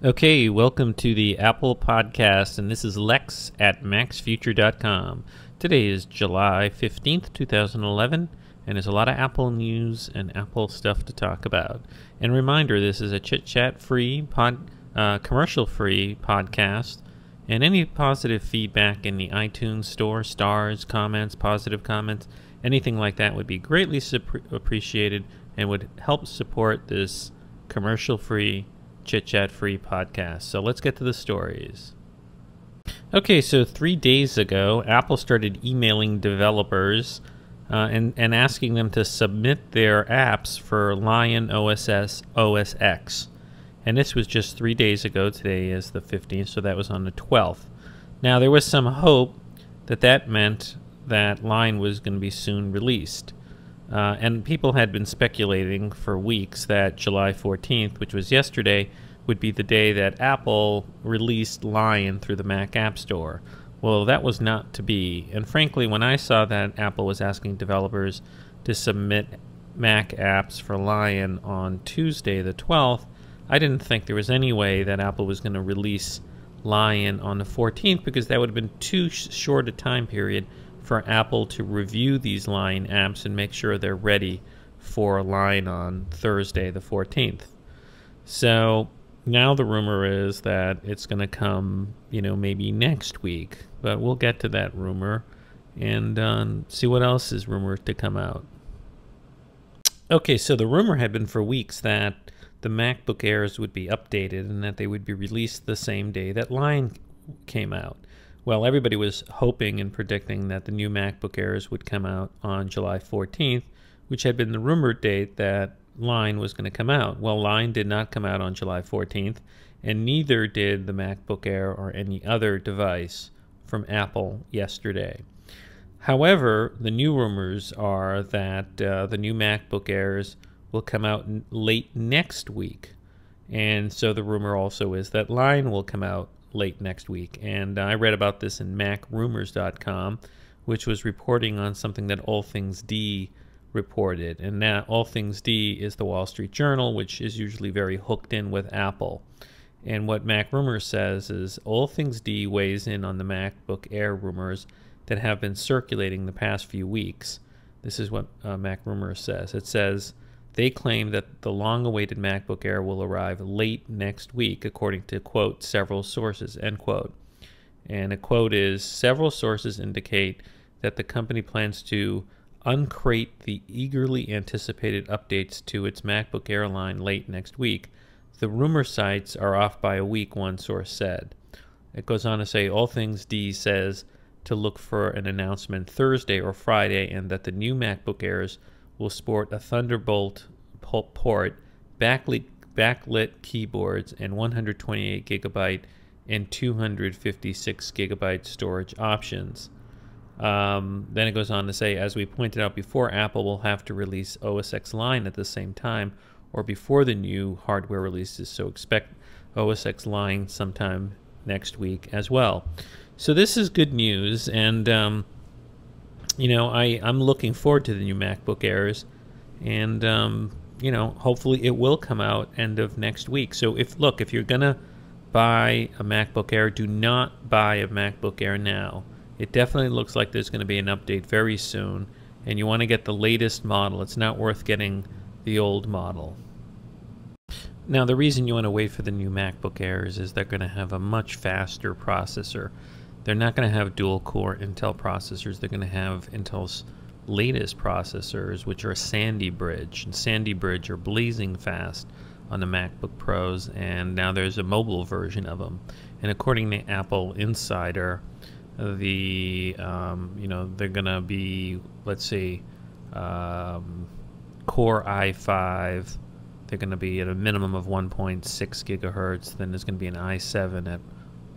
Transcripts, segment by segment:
Okay, welcome to the Apple Podcast, and this is Lex at MaxFuture.com. Today is July 15th, 2011, and there's a lot of Apple news and Apple stuff to talk about. And reminder, this is a chit-chat-free, commercial-free podcast, and any positive feedback in the iTunes store, stars, comments, positive comments, anything like that would be greatly appreciated and would help support this commercial-free, chit-chat-free podcast. So let's get to the stories. Okay, so 3 days ago, Apple started emailing developers and asking them to submit their apps for Lion OS X. And this was just 3 days ago. Today is the 15th, so that was on the 12th. Now, there was some hope that that meant that Lion was going to be soon released. And people had been speculating for weeks that July 14th, which was yesterday, would be the day that Apple released Lion through the Mac App Store. Well, that was not to be. And frankly, when I saw that Apple was asking developers to submit Mac apps for Lion on Tuesday the 12th, I didn't think there was any way that Apple was going to release Lion on the 14th, because that would have been too short a time period for Apple to review these Lion apps and make sure they're ready for Lion on Thursday the 14th. So now the rumor is that it's going to come, maybe next week, but we'll get to that rumor and see what else is rumored to come out. Okay, so the rumor had been for weeks that the MacBook Airs would be updated and that they would be released the same day that Lion came out. Well, everybody was hoping and predicting that the new MacBook Airs would come out on July 14th, which had been the rumored date that Lion was going to come out. Well, Lion did not come out on July 14th, and neither did the MacBook Air or any other device from Apple yesterday. However, the new rumors are that the new MacBook Airs will come out late next week. And so the rumor also is that Lion will come out late next week. And I read about this in MacRumors.com, which was reporting on something that All Things D reported. And now All Things D is the Wall Street Journal, which is usually very hooked in with Apple. And what MacRumors says is All Things D weighs in on the MacBook Air rumors that have been circulating the past few weeks. This is what MacRumors says. It says they claim that the long-awaited MacBook Air will arrive late next week, according to, quote, several sources, end quote. And a quote is, several sources indicate that the company plans to uncrate the eagerly anticipated updates to its MacBook Air line late next week. The rumor sites are off by a week, one source said. It goes on to say, All Things D says to look for an announcement Thursday or Friday, and that the new MacBook Airs will sport a Thunderbolt port, backlit keyboards, and 128 gigabyte and 256 gigabyte storage options. Then it goes on to say, as we pointed out before, Apple will have to release OS X Lion at the same time or before the new hardware releases, so expect OS X Lion sometime next week as well. So this is good news, and I'm looking forward to the new MacBook Airs, and hopefully it will come out end of next week. So if you're gonna buy a MacBook Air, do not buy a MacBook Air now. It definitely looks like there's going to be an update very soon, and you want to get the latest model. It's not worth getting the old model. Now, the reason you want to wait for the new MacBook Airs is they're going to have a much faster processor. They're not going to have dual-core Intel processors. They're going to have Intel's latest processors, which are Sandy Bridge. And Sandy Bridge are blazing fast on the MacBook Pros, and now there's a mobile version of them. And according to AppleInsider, they're gonna be, let's see, Core i5. They're gonna be at a minimum of 1.6 gigahertz. Then there's gonna be an i7 at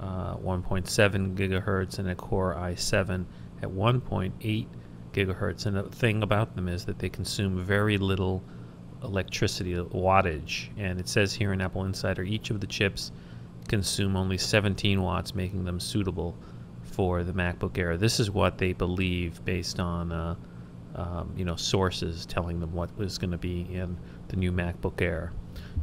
1.7 gigahertz and a Core i7 at 1.8 gigahertz. And the thing about them is that they consume very little electricity wattage. And it says here in AppleInsider, each of the chips consume only 17 watts, making them suitable for the MacBook Air. This is what they believe based on sources telling them what was going to be in the new MacBook Air.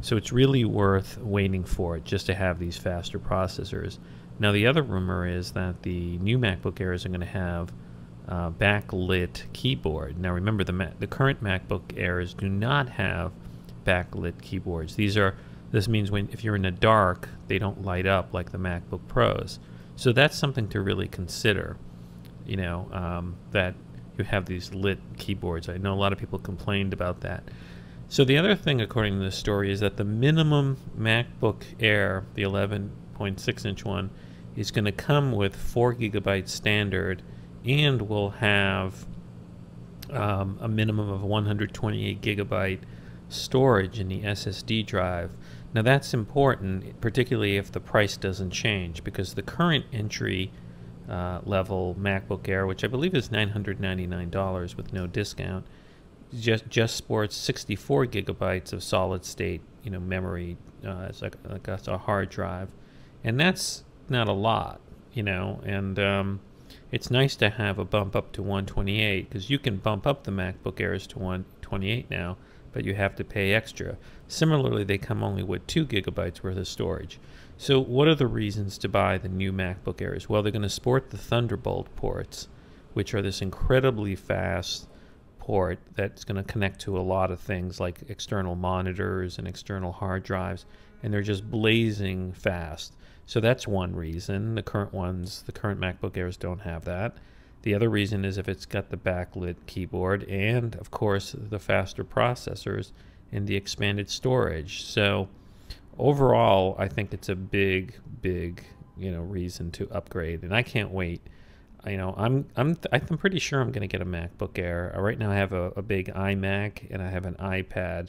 So it's really worth waiting for it just to have these faster processors. Now the other rumor is that the new MacBook Airs are going to have backlit keyboard. Now remember, the current MacBook Airs do not have backlit keyboards. This means if you're in the dark, they don't light up like the MacBook Pros. So that's something to really consider. That you have these lit keyboards. I know a lot of people complained about that. So the other thing, according to this story, is that the minimum MacBook Air, the 11.6-inch one, is going to come with 4 GB standard and will have a minimum of 128 GB storage in the SSD drive. Now that's important, particularly if the price doesn't change, because the current entry level MacBook Air, which I believe is $999 with no discount, just sports 64 gigabytes of solid state, memory. It's like a hard drive, and that's not a lot, and it's nice to have a bump up to 128, because you can bump up the MacBook Airs to 128 now, but you have to pay extra. Similarly, they come only with 2 gigabytes worth of storage. So what are the reasons to buy the new MacBook Airs? Well, they're going to sport the Thunderbolt ports, which are this incredibly fast port that's going to connect to a lot of things like external monitors and external hard drives, and they're just blazing fast. So that's one reason. The current MacBook Airs don't have that. The other reason is if it's got the backlit keyboard and, of course, the faster processors and the expanded storage. So overall, I think it's a big reason to upgrade, and I can't wait. I'm pretty sure I'm going to get a MacBook Air. Right now I have a big iMac and I have an iPad,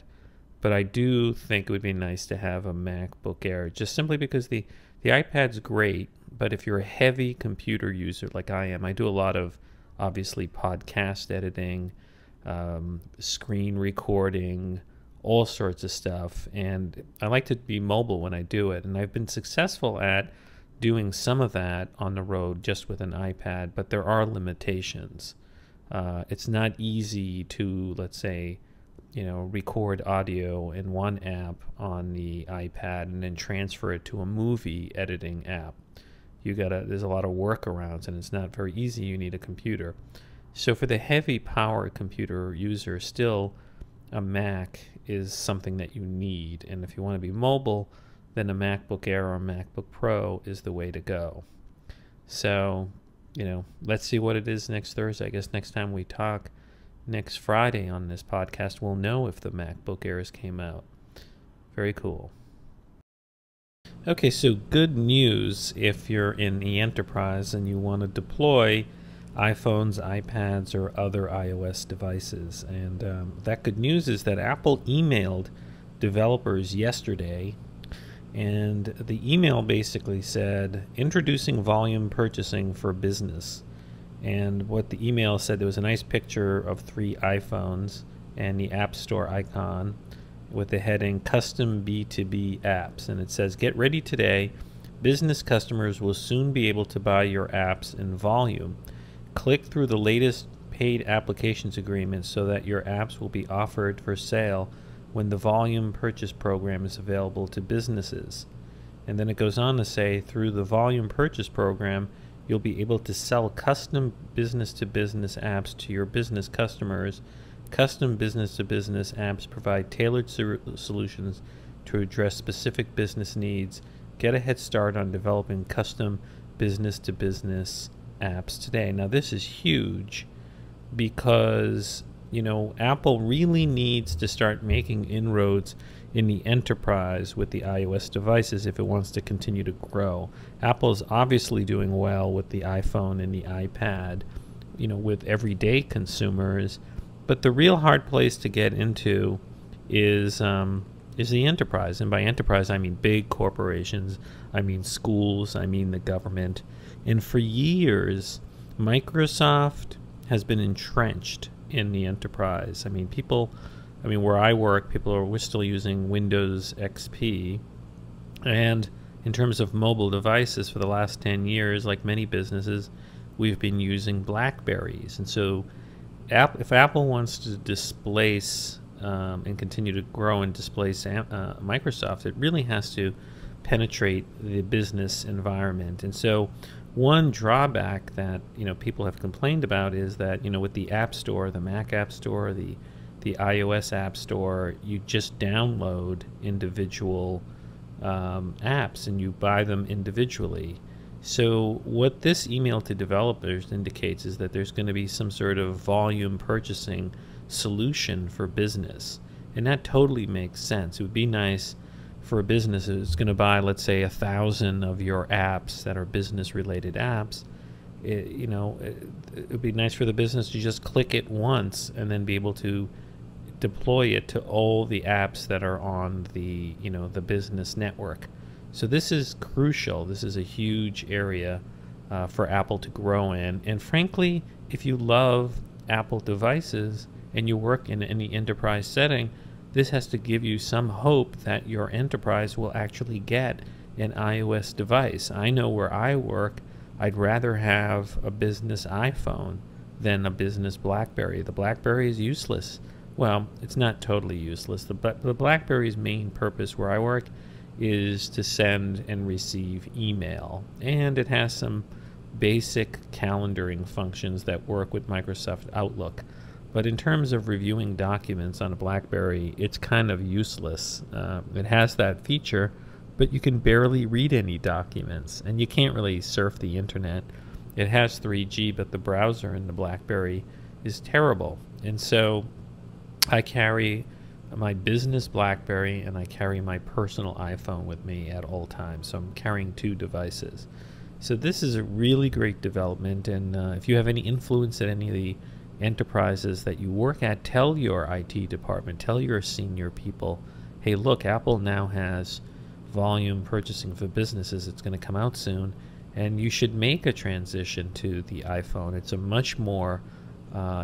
but I do think it would be nice to have a MacBook Air, just simply because the iPad's great, but if you're a heavy computer user like I am, I do a lot of, obviously, podcast editing, screen recording, all sorts of stuff, and I like to be mobile when I do it, and I've been successful at doing some of that on the road just with an iPad, but there are limitations. It's not easy to, let's say, record audio in one app on the iPad and then transfer it to a movie editing app. There's a lot of workarounds, and it's not very easy. You need a computer. So for the heavy power computer user, still a Mac is something that you need, and if you want to be mobile, then a MacBook Air or a MacBook Pro is the way to go. So, let's see what it is next Thursday. I guess next time we talk, next Friday on this podcast, we'll know if the MacBook Airs came out. Very cool. Okay, so good news if you're in the enterprise and you want to deploy iPhones, iPads, or other iOS devices. And that good news is that Apple emailed developers yesterday, and the email basically said, introducing volume purchasing for business. And what the email said, there was a nice picture of 3 iPhones and the App Store icon with the heading Custom B2B Apps. And it says, get ready today. Business customers will soon be able to buy your apps in volume. Click through the latest paid applications agreements so that your apps will be offered for sale when the volume purchase program is available to businesses. And then it goes on to say, through the volume purchase program, you'll be able to sell custom business-to-business apps to your business customers. Custom business-to-business apps provide tailored solutions to address specific business needs. Get a head start on developing custom business-to-business apps today. Now this is huge because Apple really needs to start making inroads in the enterprise with the iOS devices if it wants to continue to grow. Apple's obviously doing well with the iPhone and the iPad, with everyday consumers, but the real hard place to get into is the enterprise. And by enterprise, I mean big corporations, I mean schools, I mean the government. And for years, Microsoft has been entrenched in the enterprise. I mean, where I work, we're still using Windows XP. And in terms of mobile devices for the last 10 years, like many businesses, we've been using Blackberries. And so if Apple wants to displace and continue to grow and displace Microsoft, it really has to penetrate the business environment. And so one drawback that people have complained about is that with the App Store, the Mac App Store, the iOS App Store, you just download individual apps and you buy them individually. So what this email to developers indicates is that there's going to be some sort of volume purchasing solution for business, and that totally makes sense. It would be nice for a business who's going to buy, let's say, 1,000 of your apps that are business-related apps. It would be nice for the business to just click it once and then be able to deploy it to all the apps that are on the the business network. So this is crucial. This is a huge area for Apple to grow in. And frankly, if you love Apple devices and you work in any enterprise setting, this has to give you some hope that your enterprise will actually get an iOS device. I know where I work, I'd rather have a business iPhone than a business BlackBerry. The BlackBerry is useless. Well, it's not totally useless. The BlackBerry's main purpose where I work is to send and receive email, and it has some basic calendaring functions that work with Microsoft Outlook. But in terms of reviewing documents on a BlackBerry, it's kind of useless. It has that feature, but you can barely read any documents, and you can't really surf the internet. It has 3G, but the browser in the BlackBerry is terrible. And so I carry my business BlackBerry and I carry my personal iPhone with me at all times. So I'm carrying two devices. So this is a really great development, and if you have any influence at any of the enterprises that you work at, tell your IT department, tell your senior people, hey, look, Apple now has volume purchasing for businesses. It's going to come out soon, and you should make a transition to the iPhone. It's a much more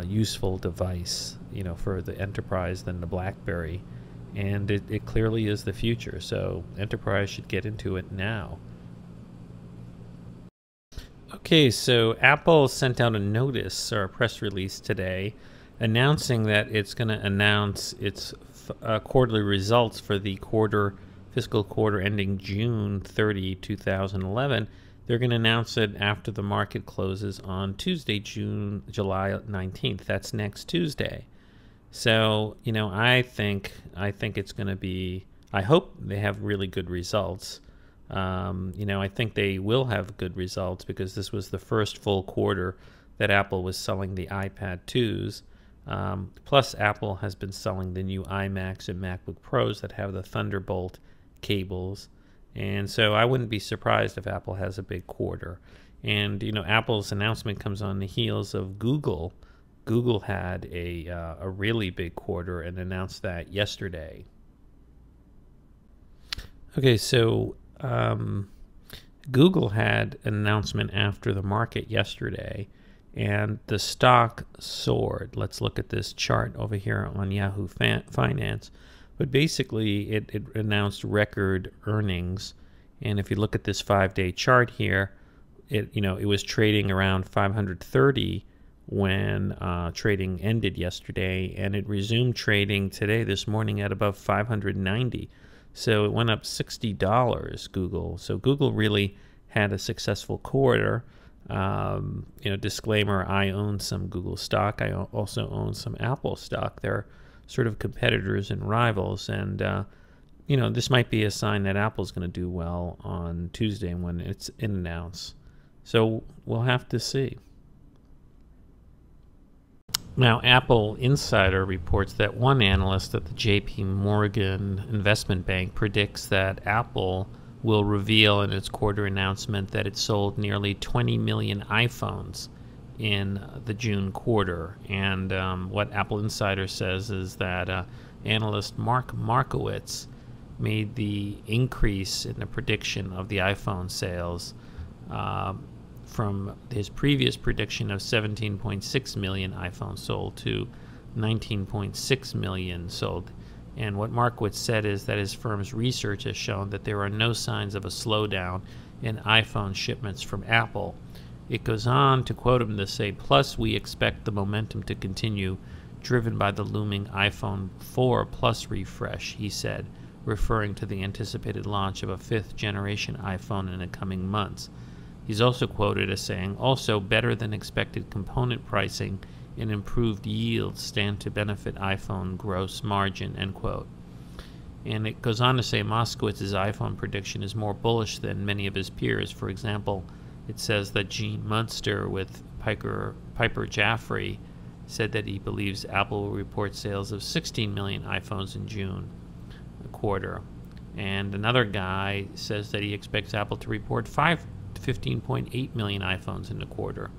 useful device, for the enterprise than the BlackBerry, and it clearly is the future. So enterprise should get into it now. Okay, so Apple sent out a notice or a press release today announcing that it's going to announce its quarterly results for the fiscal quarter ending June 30, 2011. They're going to announce it after the market closes on Tuesday, July 19th. That's next Tuesday. So, I think it's going to be, I hope they have really good results. I think they will have good results because this was the first full quarter that Apple was selling the iPad 2s. Plus, Apple has been selling the new iMacs and MacBook Pros that have the Thunderbolt cables. And so I wouldn't be surprised if Apple has a big quarter. And, Apple's announcement comes on the heels of Google. Google had a really big quarter and announced that yesterday. Okay, so Google had an announcement after the market yesterday, and the stock soared. Let's look at this chart over here on Yahoo Finance. But basically, it announced record earnings, and if you look at this 5-day chart here, it was trading around 530 when trading ended yesterday, and it resumed trading this morning at above 590. So it went up $60, Google. So Google really had a successful quarter. Disclaimer, I own some Google stock. I also own some Apple stock. They're sort of competitors and rivals. And, this might be a sign that Apple's going to do well on Tuesday when it's announced. So we'll have to see. Now, AppleInsider reports that one analyst at the JP Morgan investment bank predicts that Apple will reveal in its quarter announcement that it sold nearly 20 million iPhones in the June quarter. And what AppleInsider says is that analyst Mark Markowitz made the increase in the prediction of the iPhone sales from his previous prediction of 17.6 million iPhones sold to 19.6 million sold. And what Markowitz said is that his firm's research has shown that there are no signs of a slowdown in iPhone shipments from Apple. It goes on to quote him to say, plus we expect the momentum to continue driven by the looming iPhone 4 Plus refresh, he said, referring to the anticipated launch of a 5th generation iPhone in the coming months. He's also quoted as saying, also better than expected component pricing and improved yields stand to benefit iPhone gross margin, end quote. And it goes on to say Moskowitz's iPhone prediction is more bullish than many of his peers. For example, it says that Gene Munster with Piper Jaffray said that he believes Apple will report sales of 16 million iPhones in June quarter. And another guy says that he expects Apple to report 15.8 million iPhones in the quarter.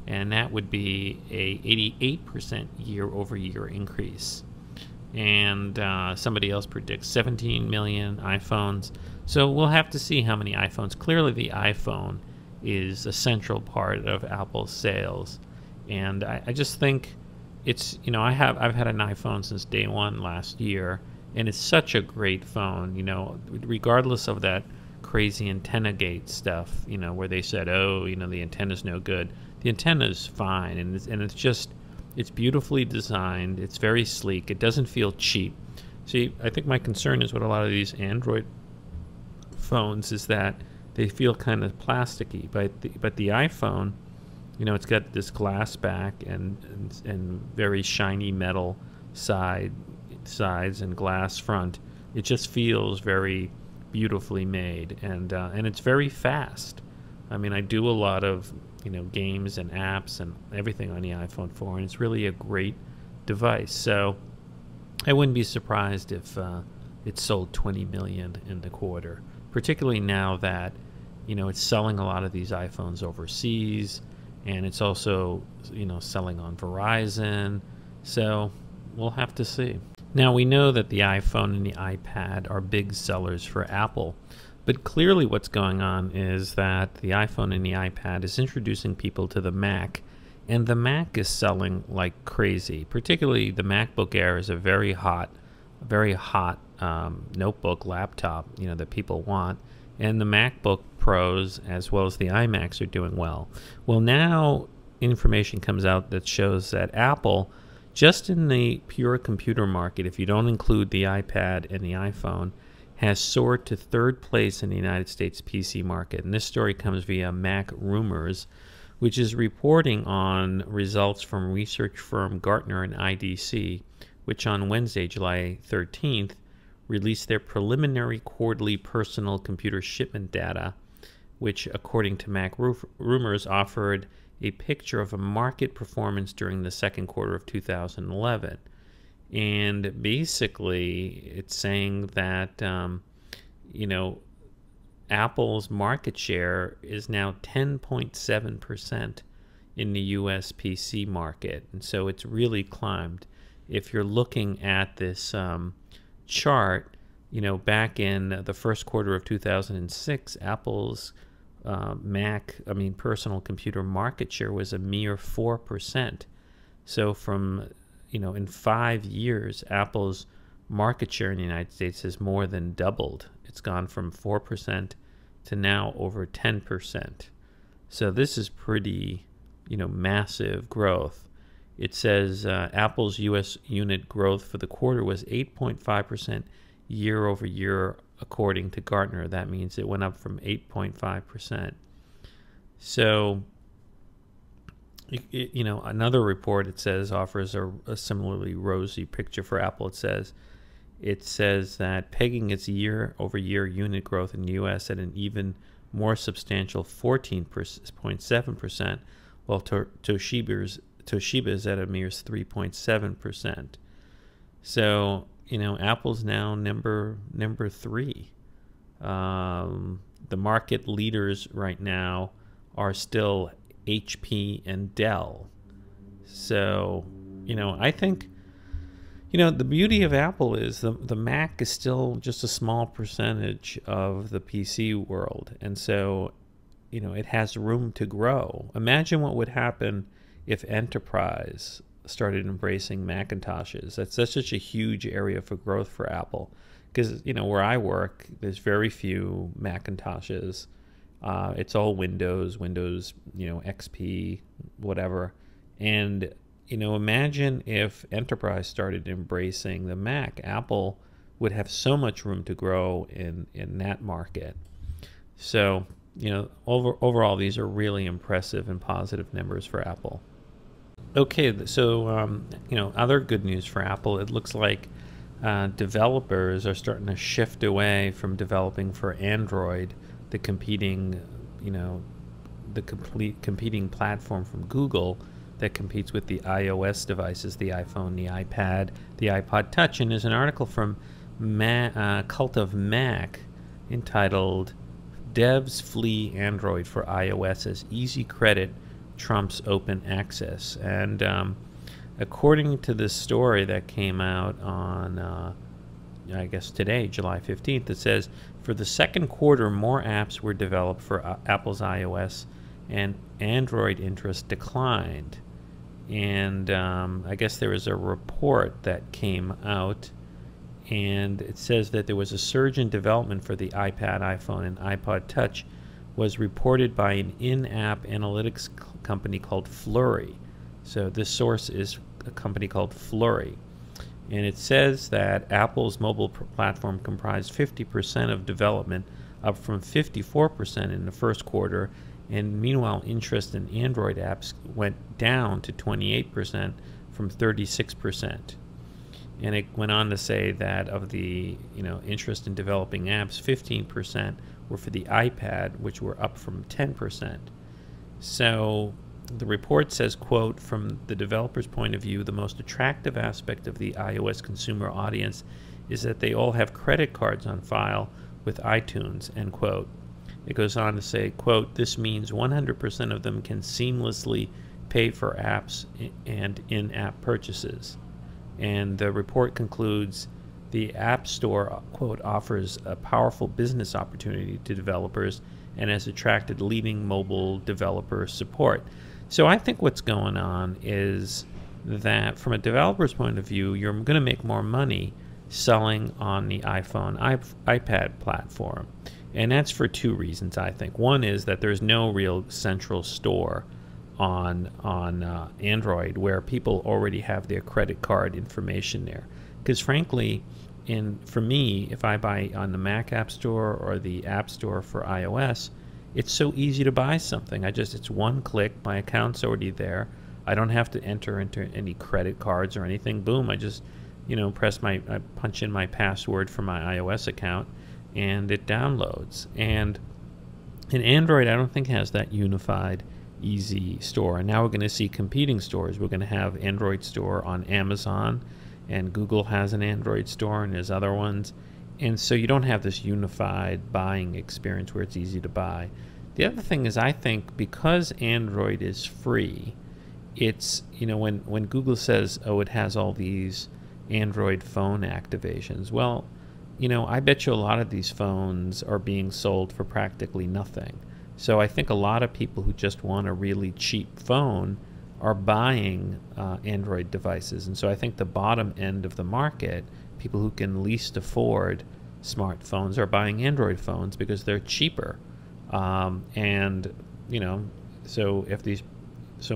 And that would be a 88% year-over-year increase. And somebody else predicts 17 million iPhones. So we'll have to see how many iPhones. Clearly the iPhone is a central part of Apple's sales. And I just think it's, I've had an iPhone since day one last year, and it's such a great phone, regardless of that crazy antenna gate stuff, where they said, the antenna's no good. The antenna's fine, and it's beautifully designed. It's very sleek. It doesn't feel cheap. See, I think my concern is with a lot of these Android phones is that they feel kind of plasticky, but the iPhone, it's got this glass back and very shiny metal sides and glass front. It just feels very beautifully made, and it's very fast. I mean, I do a lot of games and apps and everything on the iPhone 4, and it's really a great device. So I wouldn't be surprised if it sold 20 million in the quarter, particularly now that it's selling a lot of these iPhones overseas, and it's also selling on Verizon. So we'll have to see. Now, we know that the iPhone and the iPad are big sellers for Apple, but clearly what's going on is that the iPhone and the iPad is introducing people to the Mac, and the Mac is selling like crazy. Particularly the MacBook Air is a very hot notebook laptop, that people want, and the MacBook Pros as well as the iMacs are doing well. Well, now information comes out that shows that Apple, just in the pure computer market, if you don't include the iPad and the iPhone, has soared to 3rd place in the United States PC market. And this story comes via MacRumors, which is reporting on results from research firm Gartner and IDC, which on Wednesday, July 13th, released their preliminary quarterly personal computer shipment data, which, according to MacRumors, offered a picture of a market performance during the second quarter of 2011. And basically, it's saying that, Apple's market share is now 10.7% in the US PC market. And so it's really climbed. If you're looking at this chart, back in the first quarter of 2006, Apple's personal computer market share was a mere 4%. So from, in 5 years, Apple's market share in the United States has more than doubled. It's gone from 4% to now over 10%. So this is pretty, massive growth. It says Apple's U.S. unit growth for the quarter was 8.5% year over year, according to Gartner. That means it went up from 8.5%. So, another report, it says, offers a similarly rosy picture for Apple. It says that pegging its year-over-year unit growth in the U.S. at an even more substantial 14.7%, while Toshiba's at a mere 3.7%. So, Apple's now number 3. The market leaders right now are still HP and Dell. So, I think, the beauty of Apple is the Mac is still just a small percentage of the PC world. And so, it has room to grow. Imagine what would happen if enterprise started embracing Macintoshes. That's such a huge area for growth for Apple. Because, where I work, there's very few Macintoshes. It's all Windows, XP, whatever. And imagine if enterprise started embracing the Mac. Apple would have so much room to grow in that market. So, overall, these are really impressive and positive numbers for Apple. Okay, so, other good news for Apple, it looks like developers are starting to shift away from developing for Android, the competing platform from Google that competes with the iOS devices, the iPhone, the iPad, the iPod Touch. And there's an article from Cult of Mac entitled "Devs Flee Android for iOS as Easy Credit Trumps Open Access." And according to this story that came out on, I guess today, July 15th, it says, for the second quarter, more apps were developed for Apple's iOS, and Android interest declined. And I guess there was a report that came out, and it says that there was a surge in development for the iPad, iPhone, and iPod Touch was reported by an in-app analytics company called Flurry. So this source is a company called Flurry. And it says that Apple's mobile platform comprised 50% of development, up from 54% in the first quarter. And meanwhile, interest in Android apps went down to 28% from 36%. And it went on to say that of the interest in developing apps, 15% were for the iPad, which were up from 10%. So the report says, quote, from the developer's point of view, the most attractive aspect of the iOS consumer audience is that they all have credit cards on file with iTunes, end quote. It goes on to say, quote, this means 100% of them can seamlessly pay for apps and in-app purchases. And the report concludes the App Store, quote, offers a powerful business opportunity to developers and has attracted leading mobile developer support. So I think what's going on is that from a developer's point of view, you're going to make more money selling on the iPhone, iPad platform. And that's for two reasons, I think. One is that there's no real central store on Android where people already have their credit card information there. Because frankly, for me, if I buy on the Mac App Store or the App Store for iOS, it's so easy to buy something. It's one click, my account's already there. I don't have to enter into any credit cards or anything. Boom, I just I punch in my password for my iOS account and it downloads. And in Android, I don't think has that unified easy store. And now we're going to see competing stores. We're going to have Android store on Amazon, and Google has an Android store, and there's other ones. And so you don't have this unified buying experience where it's easy to buy. The other thing is, I think because Android is free, it's, when Google says, oh, it has all these Android phone activations, well, I bet you a lot of these phones are being sold for practically nothing. So I think a lot of people who just want a really cheap phone are buying Android devices. And so I think the bottom end of the market, people who can least afford smartphones, are buying Android phones because they're cheaper. So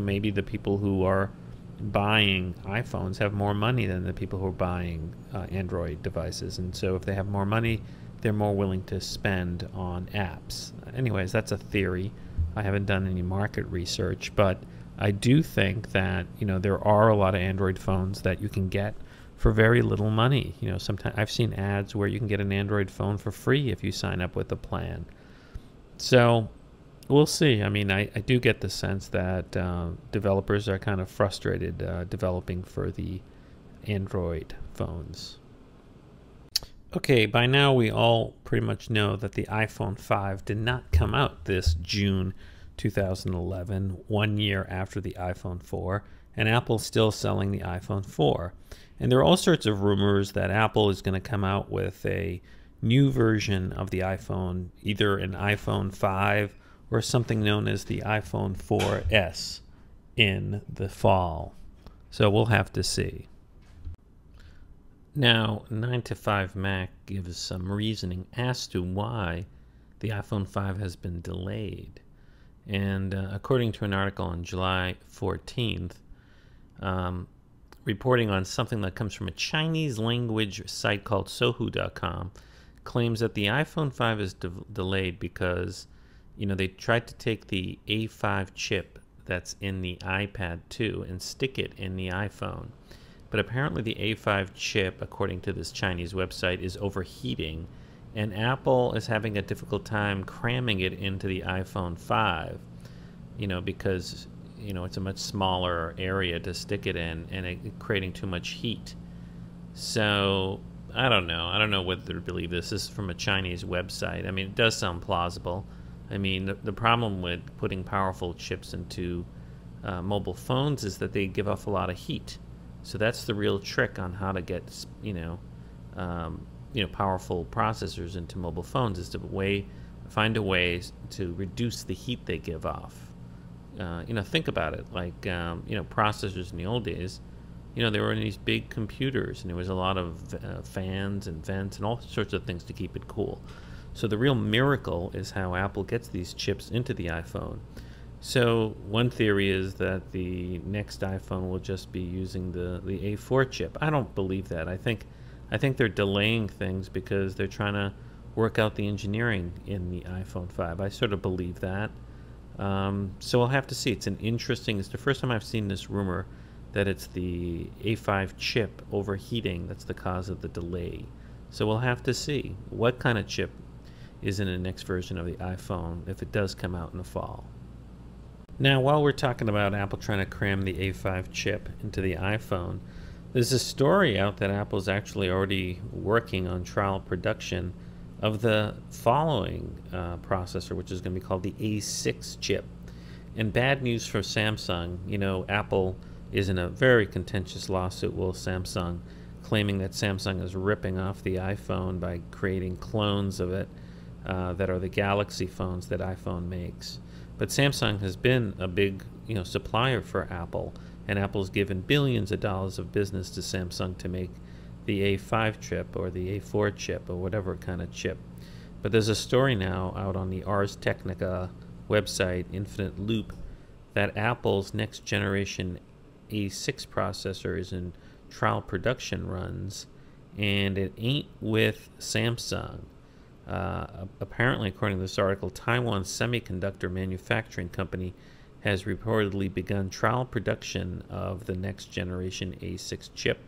maybe the people who are buying iPhones have more money than the people who are buying Android devices. And so if they have more money, they're more willing to spend on apps. Anyways, that's a theory. I haven't done any market research, but I do think that there are a lot of Android phones that you can get for very little money. Sometimes I've seen ads where you can get an Android phone for free if you sign up with a plan. So we'll see. I mean, I do get the sense that developers are kind of frustrated developing for the Android phones. Okay, by now we all pretty much know that the iPhone 5 did not come out this June 2011, 1 year after the iPhone 4, and Apple's still selling the iPhone 4. And there are all sorts of rumors that Apple is going to come out with a new version of the iPhone, either an iPhone 5 or something known as the iPhone 4S in the fall. So we'll have to see. Now, 9to5Mac gives some reasoning as to why the iPhone 5 has been delayed. And according to an article on July 14th, reporting on something that comes from a Chinese language site called Sohu.com, claims that the iPhone 5 is delayed because, they tried to take the A5 chip that's in the iPad 2 and stick it in the iPhone. But apparently the A5 chip, according to this Chinese website, is overheating, and Apple is having a difficult time cramming it into the iPhone 5, because, it's a much smaller area to stick it in, and it creating too much heat. So, I don't know. I don't know whether to believe this. This is from a Chinese website. I mean, it does sound plausible. I mean, the problem with putting powerful chips into mobile phones is that they give off a lot of heat. So that's the real trick on how to get, powerful processors into mobile phones, is to find a way to reduce the heat they give off. Think about it. Like, processors in the old days, they were in these big computers, and there was a lot of fans and vents and all sorts of things to keep it cool. So the real miracle is how Apple gets these chips into the iPhone. So one theory is that the next iPhone will just be using the A4 chip. I don't believe that. I think they're delaying things because they're trying to work out the engineering in the iPhone 5. I sort of believe that. So we'll have to see. It's the first time I've seen this rumor that it's the A5 chip overheating that's the cause of the delay. So we'll have to see what kind of chip is in the next version of the iPhone if it does come out in the fall. Now, while we're talking about Apple trying to cram the A5 chip into the iPhone, there's a story out that Apple's actually already working on trial production of the following processor, which is going to be called the A6 chip. And bad news for Samsung. Apple is in a very contentious lawsuit with Samsung, claiming that Samsung is ripping off the iPhone by creating clones of it that are the Galaxy phones that iPhone makes. But Samsung has been a big, supplier for Apple, and Apple's given billions of dollars of business to Samsung to make the A5 chip or the A4 chip or whatever kind of chip. But there's a story now out on the Ars Technica website, Infinite Loop, that Apple's next generation A6 processor is in trial production runs, and it ain't with Samsung. Apparently, according to this article, Taiwan Semiconductor Manufacturing Company has reportedly begun trial production of the next generation A6 chip.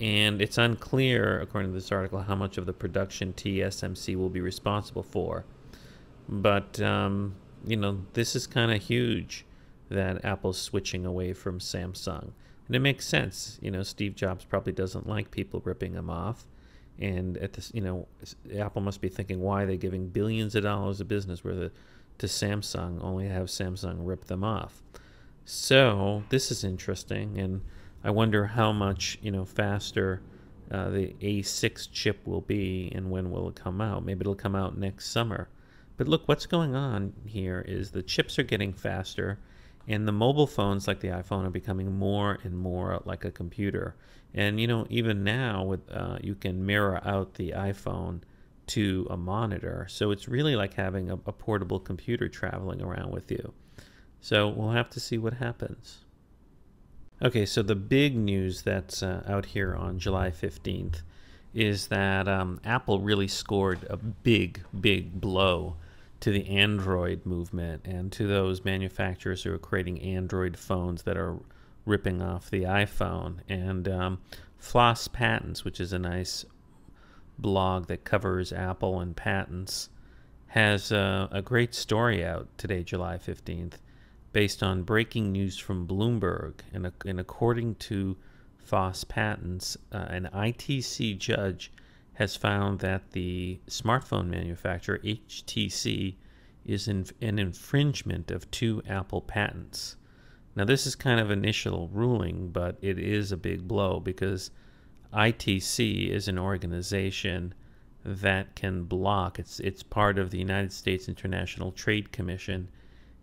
And it's unclear, according to this article, how much of the production TSMC will be responsible for. But, this is kind of huge that Apple's switching away from Samsung. And it makes sense. Steve Jobs probably doesn't like people ripping him off. And at this, Apple must be thinking, why are they giving billions of dollars of business worth to Samsung, only to have Samsung rip them off? So this is interesting, and I wonder how much faster the A6 chip will be, and when will it come out? Maybe it'll come out next summer. But look, what's going on here is the chips are getting faster, and the mobile phones like the iPhone are becoming more and more like a computer. And even now with you can mirror out the iPhone to a monitor, so it's really like having a portable computer traveling around with you. So we'll have to see what happens. Okay, so the big news that's out here on July 15th is that Apple really scored a big blow to the Android movement and to those manufacturers who are creating Android phones that are ripping off the iPhone. And FOSS Patents, which is a nice blog that covers Apple and patents, has a great story out today, July 15th, based on breaking news from Bloomberg. And according to FOSS Patents, an ITC judge has found that the smartphone manufacturer HTC is an infringement of 2 Apple patents. Now, this is kind of initial ruling, but it is a big blow because ITC is an organization that can block. It's part of the United States International Trade Commission,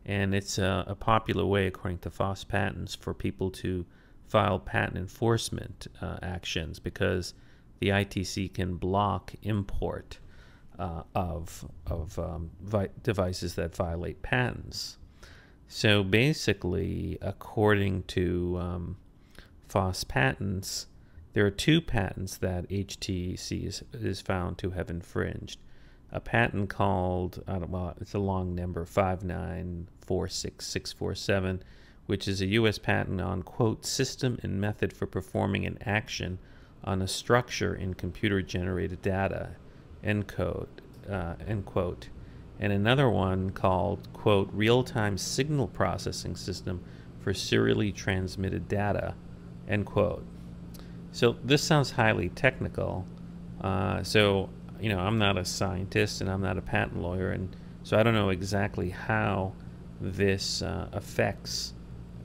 and it's a popular way, according to FOSS Patents, for people to file patent enforcement actions, because the ITC can block import of devices that violate patents. So basically, according to FOSS Patents, there are two patents that HTC is found to have infringed. A patent called, well, it's a long number, 5946647, which is a U.S. patent on, quote, system and method for performing an action on a structure in computer-generated data, end quote. And another one called, quote, real-time signal processing system for serially transmitted data, end quote. So this sounds highly technical. I'm not a scientist and I'm not a patent lawyer, and so I don't know exactly how this affects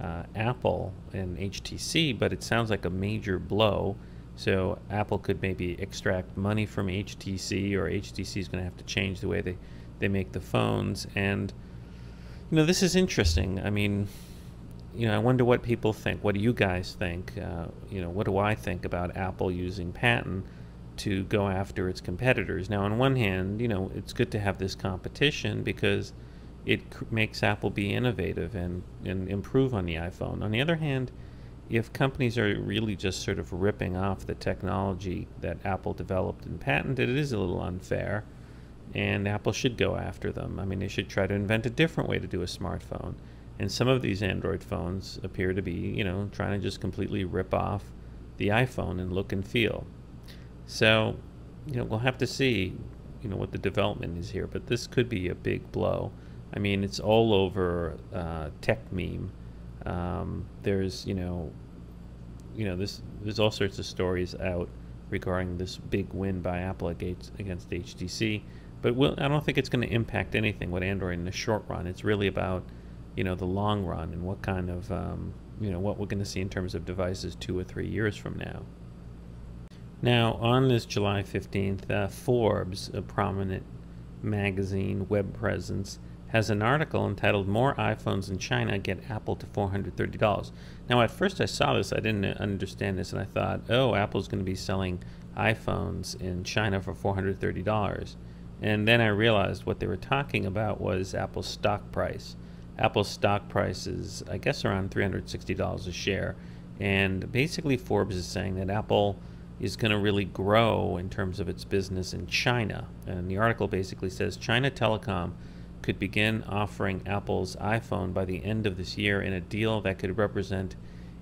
Apple and HTC, but it sounds like a major blow. So Apple could maybe extract money from HTC, or HTC is going to have to change the way they make the phones. And this is interesting. I mean, I wonder what people think. What do you guys think? What do I think about Apple using patent to go after its competitors? Now, on one hand, it's good to have this competition because it makes Apple be innovative and improve on the iPhone. On the other hand, if companies are really just sort of ripping off the technology that Apple developed and patented, it is a little unfair, and Apple should go after them. I mean, they should try to invent a different way to do a smartphone. And some of these Android phones appear to be, trying to just completely rip off the iPhone in look and feel. So, we'll have to see, what the development is here. But this could be a big blow. I mean, it's all over tech meme. There's all sorts of stories out regarding this big win by Apple against HTC. But I don't think it's going to impact anything with Android in the short run. It's really about the long run and what kind of what we're going to see in terms of devices 2 or 3 years from now. Now, on this July 15th, Forbes, a prominent magazine web presence, has an article entitled "More iPhones in China Get Apple to $430." Now, at first I saw this, I didn't understand this, and I thought, oh, Apple's going to be selling iPhones in China for $430. And then I realized what they were talking about was Apple's stock price. Apple's stock price is, I guess, around $360 a share. And basically Forbes is saying that Apple is going to really grow in terms of its business in China. And the article basically says China Telecom could begin offering Apple's iPhone by the end of this year in a deal that could represent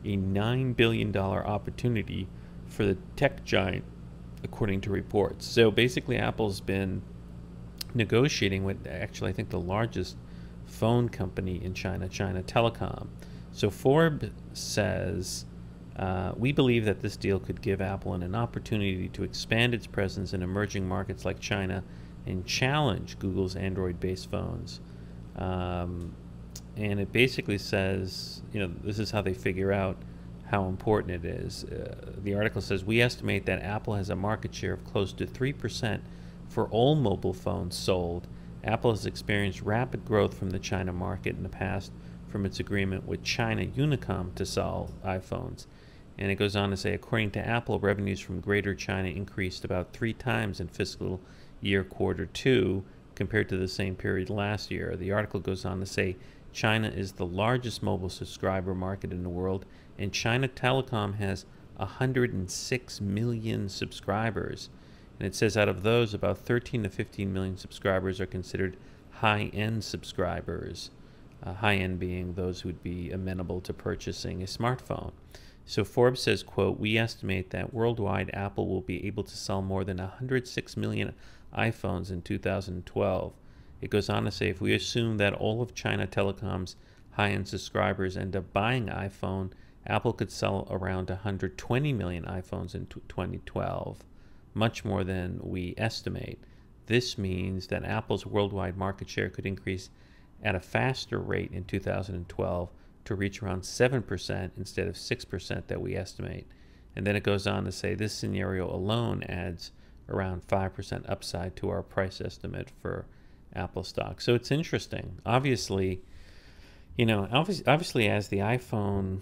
a $9 billion opportunity for the tech giant, according to reports. So basically Apple's been negotiating with, actually, I think the largest phone company in China, China Telecom. So Forbes says, we believe that this deal could give Apple an opportunity to expand its presence in emerging markets like China and challenge Google's Android-based phones. And it basically says, this is how they figure out how important it is. The article says, we estimate that Apple has a market share of close to 3% for all mobile phones sold. Apple has experienced rapid growth from the China market in the past from its agreement with China Unicom to sell iPhones. And it goes on to say, according to Apple, revenues from Greater China increased about 3 times in fiscal year quarter 2 compared to the same period last year. The article goes on to say, China is the largest mobile subscriber market in the world, and China Telecom has 106 million subscribers. And it says out of those, about 13 to 15 million subscribers are considered high-end subscribers, high-end being those who would be amenable to purchasing a smartphone. So Forbes says, quote, we estimate that worldwide Apple will be able to sell more than 106 million iPhones in 2012. It goes on to say, if we assume that all of China Telecom's high-end subscribers end up buying iPhone, Apple could sell around 120 million iPhones in 2012. Much more than we estimate. This means that Apple's worldwide market share could increase at a faster rate in 2012 to reach around 7% instead of 6% that we estimate. And then it goes on to say this scenario alone adds around 5% upside to our price estimate for Apple stock. So it's interesting. Obviously, obviously as the iPhone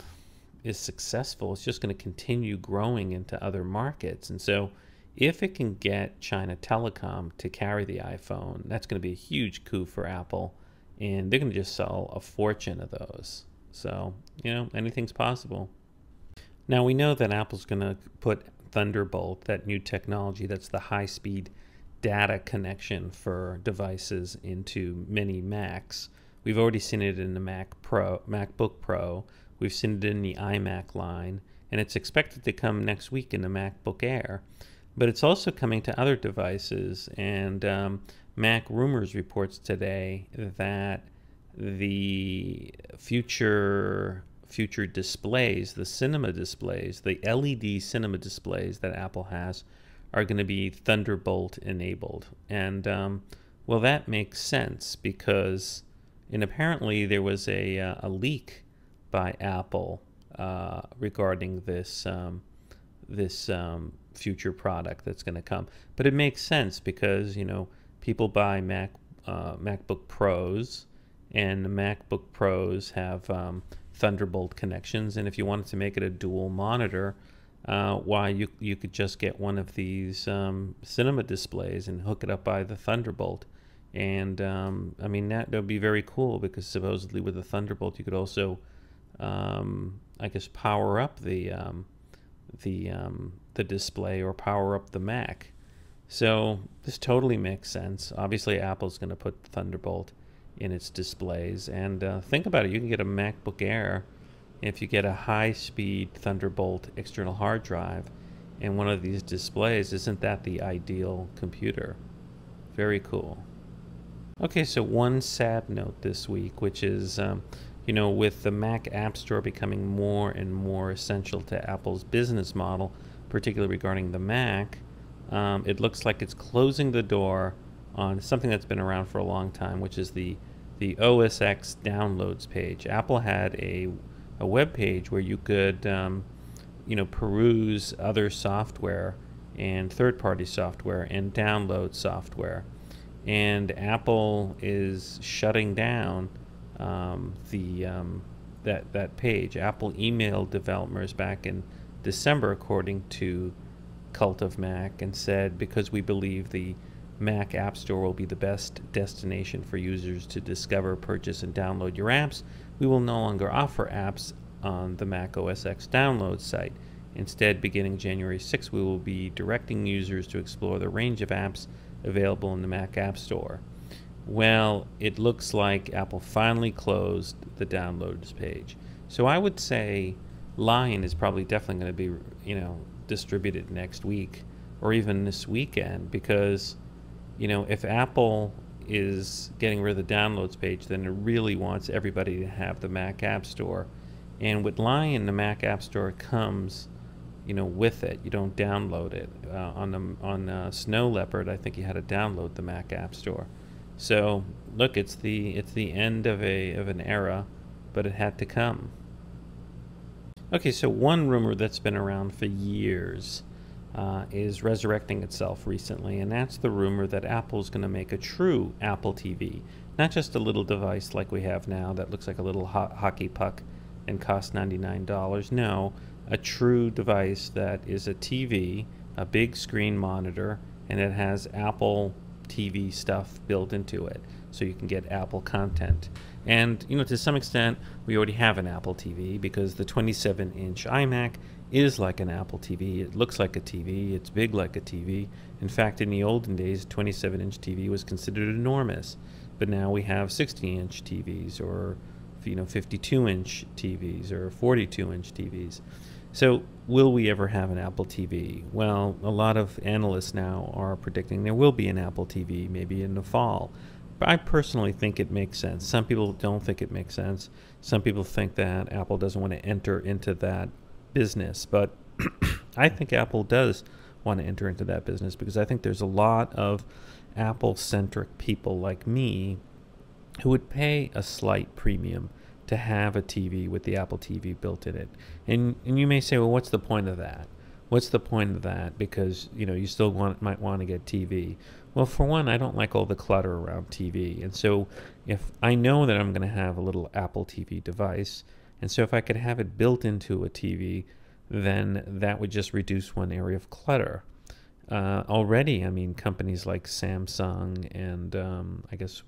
is successful, it's just going to continue growing into other markets. And so if it can get China Telecom to carry the iPhone, that's going to be a huge coup for Apple, and they're going to just sell a fortune of those. So, anything's possible. Now we know that Apple's going to put Thunderbolt, that new technology that's the high-speed data connection for devices, into many Macs. We've already seen it in the MacBook Pro. We've seen it in the iMac line, and it's expected to come next week in the MacBook Air. But it's also coming to other devices, and MacRumors reports today that the future displays, the cinema displays, the LED cinema displays that Apple has, are going to be Thunderbolt enabled. And well, that makes sense because, and apparently there was a leak by Apple regarding this future product that's going to come. But it makes sense because, you know, people buy MacBook Pros, and the MacBook Pros have Thunderbolt connections, and if you wanted to make it a dual monitor, why you could just get one of these cinema displays and hook it up by the Thunderbolt. And I mean, that would be very cool because supposedly with the Thunderbolt you could also I guess power up the display or power up the Mac. So this totally makes sense. Obviously Apple's going to put Thunderbolt in its displays, and think about it, you can get a MacBook Air if you get a high-speed Thunderbolt external hard drive and one of these displays. Isn't that the ideal computer? Very cool. Okay, so one sad note this week, which is you know, with the Mac App Store becoming more and more essential to Apple's business model, particularly regarding the Mac, it looks like it's closing the door on something that's been around for a long time, which is the OS X downloads page. Apple had a web page where you could you know, peruse other software and third-party software and download software. And Apple is shutting down that page. Apple emailed developers back in December, according to Cult of Mac, and said, because we believe the Mac App Store will be the best destination for users to discover, purchase, and download your apps, we will no longer offer apps on the Mac OS X download site. Instead, beginning January 6, we will be directing users to explore the range of apps available in the Mac App Store. Well, it looks like Apple finally closed the downloads page. So I would say Lion is probably definitely going to be, you know, distributed next week or even this weekend, because, you know, if Apple is getting rid of the downloads page, then it really wants everybody to have the Mac App Store. And with Lion, the Mac App Store comes, you know, with it. You don't download it. On Snow Leopard, I think you had to download the Mac App Store. So look, it's the end of an era, but it had to come. Okay, so one rumor that's been around for years is resurrecting itself recently, and that's the rumor that Apple's going to make a true Apple TV, not just a little device like we have now that looks like a little hockey puck and costs $99. No, a true device that is a TV, a big screen monitor, and it has Apple TV stuff built into it, so you can get Apple content. And, you know, to some extent, we already have an Apple TV because the 27-inch iMac is like an Apple TV. It looks like a TV. It's big like a TV. In fact, in the olden days, 27-inch TV was considered enormous. But now we have 60-inch TVs, or, you know, 52-inch TVs, or 42-inch TVs. So will we ever have an Apple TV? Well, a lot of analysts now are predicting there will be an Apple TV maybe in the fall. But I personally think it makes sense. Some people don't think it makes sense. Some people think that Apple doesn't want to enter into that business. But I think Apple does want to enter into that business, because I think there's a lot of Apple-centric people like me who would pay a slight premium to have a TV with the Apple TV built in it. And you may say, well, what's the point of that? What's the point of that? Because, you know, you still might want to get TV. Well, for one, I don't like all the clutter around TV. And so if I know that I'm going to have a little Apple TV device, and so if I could have it built into a TV, then that would just reduce one area of clutter. Already, I mean, companies like Samsung and I guess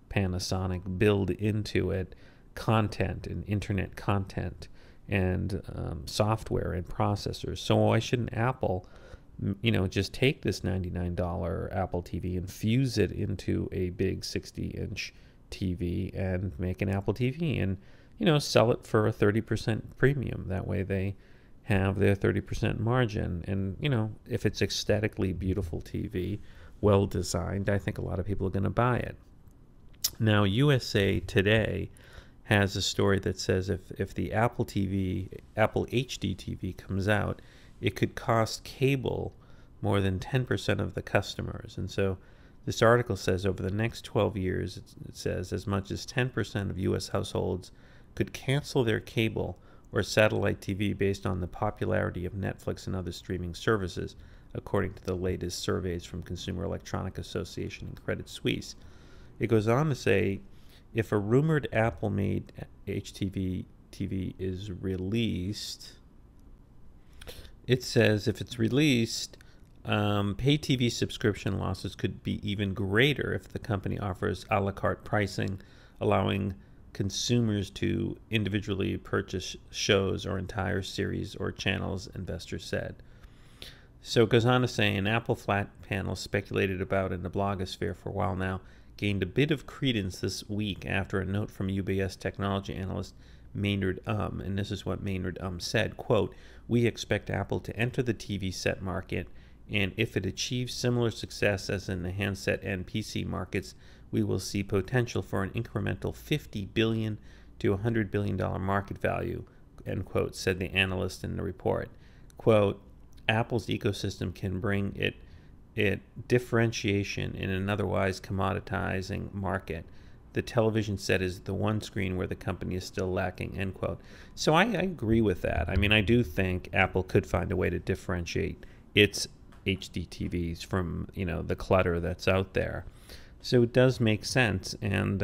Panasonic build into it content and internet content. and software and processors. So why shouldn't Apple, just take this $99 Apple TV and fuse it into a big 60-inch TV and make an Apple TV and, sell it for a 30% premium. That way they have their 30% margin. And, if it's aesthetically beautiful TV, well designed, I think a lot of people are going to buy it. Now, USA Today has a story that says if the Apple HDTV comes out, it could cost cable more than 10% of the customers. And so this article says over the next 12 years, it says as much as 10% of U.S. households could cancel their cable or satellite TV based on the popularity of Netflix and other streaming services, according to the latest surveys from Consumer Electronic Association and Credit Suisse. It goes on to say, if a rumored Apple-made HDTV TV is released, it says if it's released, pay TV subscription losses could be even greater if the company offers a la carte pricing, allowing consumers to individually purchase shows or entire series or channels, investors said. So it goes on to say an Apple flat panel speculated about in the blogosphere for a while now gained a bit of credence this week after a note from UBS technology analyst Maynard and this is what Maynard said, quote, "We expect Apple to enter the TV set market, and if it achieves similar success as in the handset and PC markets, we will see potential for an incremental $50 billion to $100 billion market value," end quote, said the analyst in the report. Quote, "Apple's ecosystem can bring it differentiation in an otherwise commoditizing market. The television set is the one screen where the company is still lacking," end quote. So I agree with that. I mean, I do think Apple could find a way to differentiate its HD TVs from, the clutter that's out there. So it does make sense. And,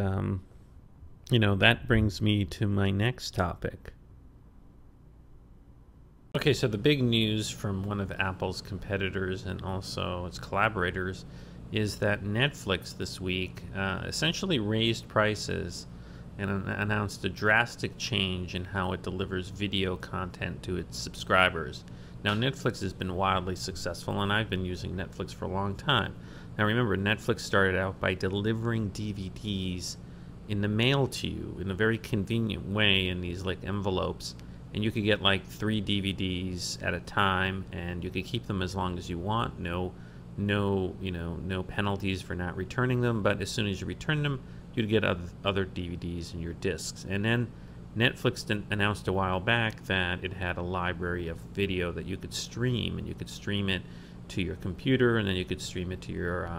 that brings me to my next topic. Okay, so the big news from one of Apple's competitors and also its collaborators is that Netflix this week essentially raised prices and announced a drastic change in how it delivers video content to its subscribers. Now, Netflix has been wildly successful, and I've been using Netflix for a long time. Now, remember, Netflix started out by delivering DVDs in the mail to you in a very convenient way in these envelopes. And you could get 3 DVDs at a time, and you could keep them as long as you want. No penalties for not returning them. But as soon as you return them, you'd get other DVDs in your discs. And then Netflix announced a while back that it had a library of video that you could stream, and you could stream it to your computer, and then you could stream it to your,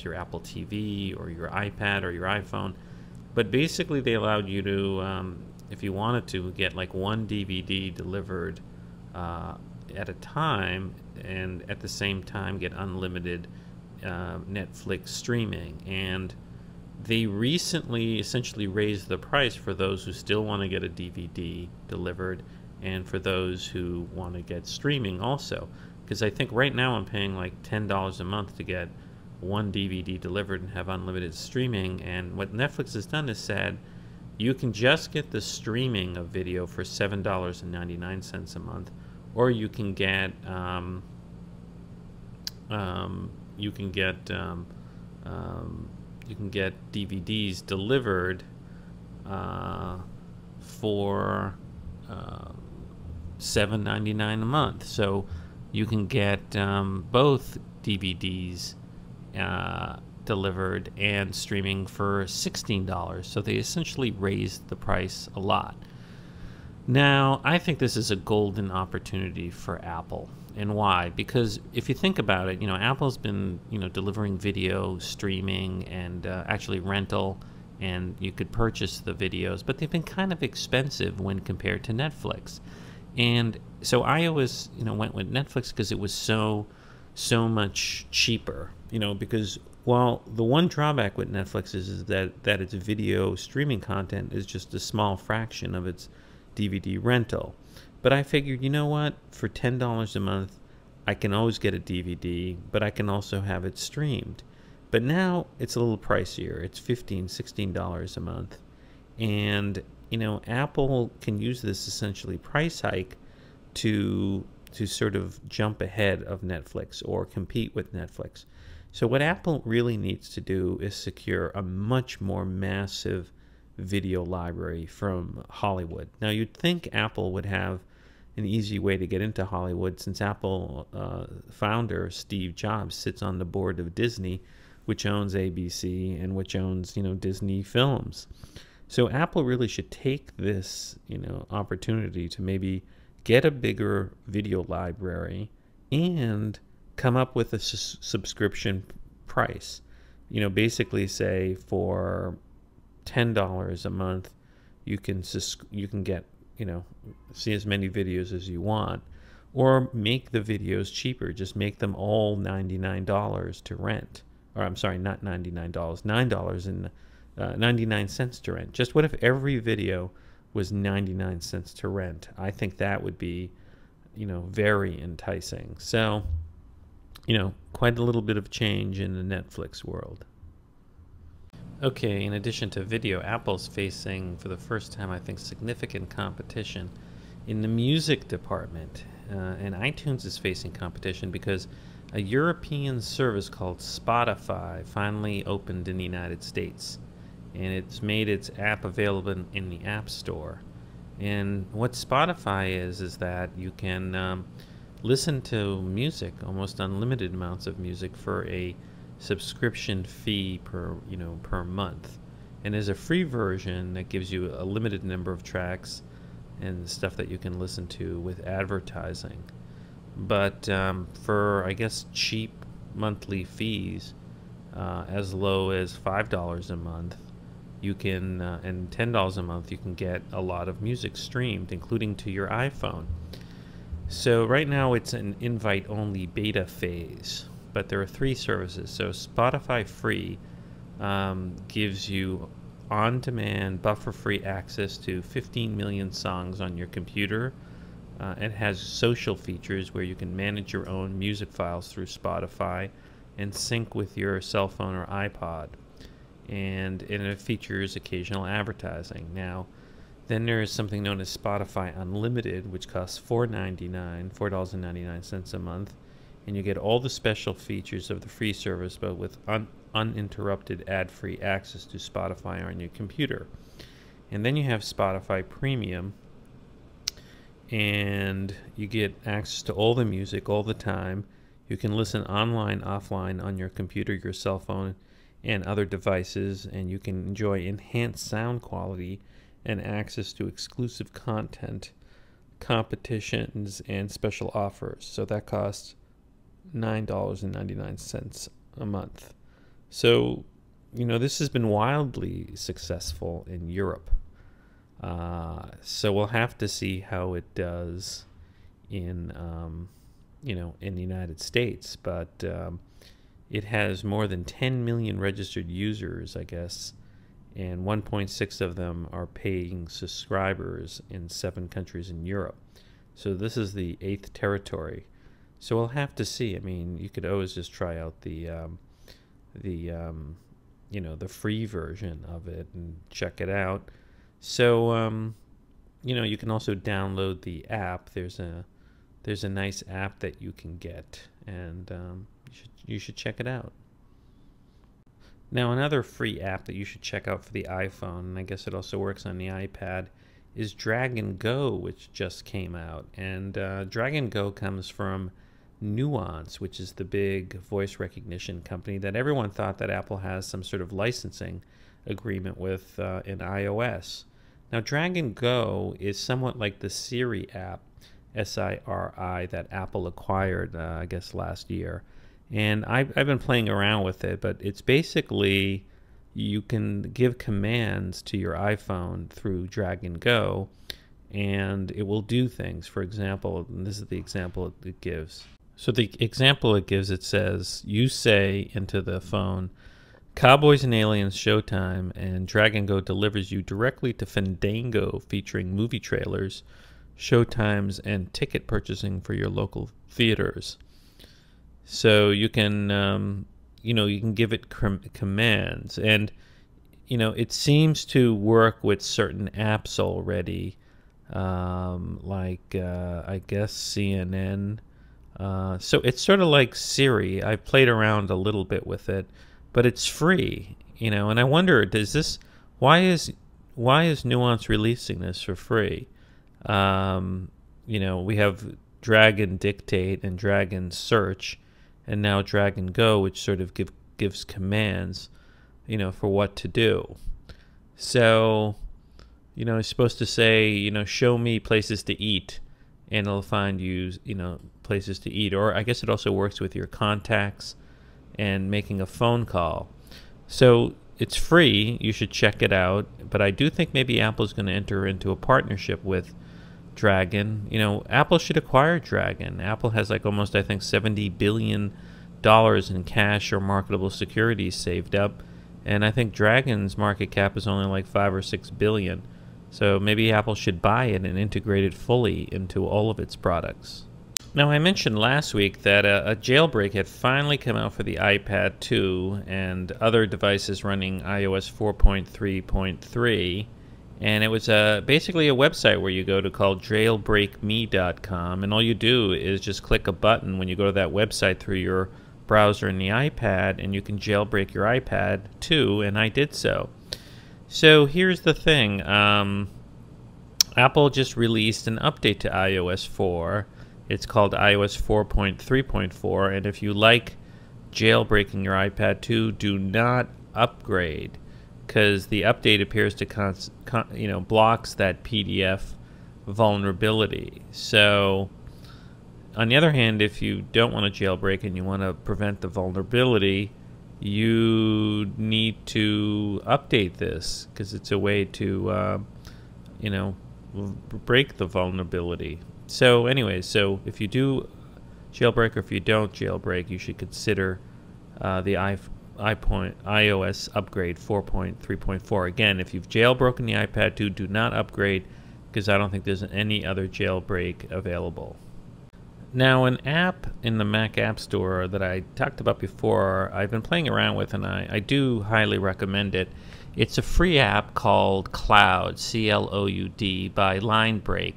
your Apple TV or your iPad or your iPhone. But basically, they allowed you to if you wanted to, get one DVD delivered at a time, and at the same time get unlimited Netflix streaming. And they recently essentially raised the price for those who still want to get a DVD delivered and for those who want to get streaming also. Because I think right now I'm paying $10 a month to get one DVD delivered and have unlimited streaming. And what Netflix has done is said, you can just get the streaming of video for $7.99 a month, or you can get DVDs delivered for $7.99 a month. So you can get both DVDs delivered and streaming for $16. So they essentially raised the price a lot. Now, I think this is a golden opportunity for Apple. And why? Because if you think about it, Apple's been, delivering video, streaming, and actually rental, and you could purchase the videos, but they've been kind of expensive when compared to Netflix. And so I always, went with Netflix because it was so much cheaper, because while the one drawback with Netflix is that its video streaming content is just a small fraction of its DVD rental. But I figured, what? For $10 a month, I can always get a DVD, but I can also have it streamed. But now it's a little pricier. It's $15, $16 a month. And, Apple can use this essentially price hike to sort of jump ahead of Netflix or compete with Netflix. So what Apple really needs to do is secure a much more massive video library from Hollywood. Now, you'd think Apple would have an easy way to get into Hollywood, since Apple founder Steve Jobs sits on the board of Disney, which owns ABC and which owns, Disney Films. So Apple really should take this, opportunity to maybe get a bigger video library and come up with a subscription price. Basically say for $10 a month, you can get, see as many videos as you want, or make the videos cheaper. Just make them all $99 to rent. Or I'm sorry, not $99, $9.99 to rent. Just what if every video was 99 cents to rent? I think that would be, very enticing. So, quite a little bit of change in the Netflix world. Okay, in addition to video, Apple's facing, for the first time, I think, significant competition in the music department. And iTunes is facing competition because a European service called Spotify finally opened in the United States. And it's made its app available in the App Store. And what Spotify is that you can listen to music, almost unlimited amounts of music, for a subscription fee per month. And there's a free version that gives you a limited number of tracks and stuff that you can listen to with advertising. But for, I guess, cheap monthly fees, as low as $5 a month, you can, and $10 a month, you can get a lot of music streamed, including to your iPhone. So right now it's an invite-only beta phase, but there are 3 services. So Spotify Free gives you on-demand, buffer-free access to 15 million songs on your computer. It has social features where you can manage your own music files through Spotify and sync with your cell phone or iPod. And it features occasional advertising. Now, then there is something known as Spotify Unlimited, which costs $4.99 a month, and you get all the special features of the free service, but with uninterrupted ad-free access to Spotify on your computer. And then you have Spotify Premium, and you get access to all the music all the time. You can listen online, offline, on your computer, your cell phone, and other devices, and you can enjoy enhanced sound quality and access to exclusive content, competitions, and special offers. So that costs $9.99 a month. So, this has been wildly successful in Europe. So we'll have to see how it does in, in the United States. But it has more than 10 million registered users, I guess, and 1.6 of them are paying subscribers in 7 countries in Europe. So this is the 8th territory. So we'll have to see. I mean, you could always just try out the free version of it and check it out. So, you can also download the app. There's a nice app that you can get, and you should check it out. Now, another free app that you should check out for the iPhone, and I guess it also works on the iPad, is Drag & Go, which just came out. And Drag & Go comes from Nuance, which is the big voice recognition company that everyone thought that Apple has some sort of licensing agreement with in iOS. Now, Drag & Go is somewhat like the Siri app, SIRI, that Apple acquired, I guess, last year. And I've been playing around with it, but it's basically you can give commands to your iPhone through Drag & Go, and it will do things. For example, and this is the example it gives. So the example it gives, it says, you say into the phone, Cowboys and Aliens Showtime, and Drag & Go delivers you directly to Fandango, featuring movie trailers, showtimes, and ticket purchasing for your local theaters. So you can, you can give it commands. And it seems to work with certain apps already, like I guess CNN. So it's sort of like Siri. I played around a little bit with it, but it's free, and I wonder, why is Nuance releasing this for free? We have Dragon Dictate and Dragon Search, and now Dragon Go, which sort of gives commands, for what to do. So, it's supposed to say, show me places to eat, and it'll find you, places to eat. Or I guess it also works with your contacts and making a phone call. So it's free. You should check it out. But I do think maybe Apple's going to enter into a partnership with Dragon. Apple should acquire Dragon. Apple has like almost, I think, $70 billion in cash or marketable securities saved up. And I think Dragon's market cap is only like 5 or 6 billion. So maybe Apple should buy it and integrate it fully into all of its products. Now, I mentioned last week that a jailbreak had finally come out for the iPad 2 and other devices running iOS 4.3.3. And it was basically a website where you go to called jailbreakme.com. And all you do is just click a button when you go to that website through your browser in the iPad, and you can jailbreak your iPad 2, and I did so. So here's the thing. Apple just released an update to iOS 4. It's called iOS 4.3.4, and if you like jailbreaking your iPad 2, do not upgrade, because the update appears to blocks that PDF vulnerability. So on the other hand, if you don't want to jailbreak and you want to prevent the vulnerability, you need to update this, because it's a way to break the vulnerability. So anyways, so if you do jailbreak or if you don't jailbreak, you should consider the iOS upgrade 4.3.4. Again, if you've jailbroken the iPad 2, do not upgrade, because I don't think there's any other jailbreak available. Now, an app in the Mac App Store that I talked about before, I've been playing around with, and I do highly recommend it. It's a free app called Cloud, C-L-O-U-D, by Linebreak.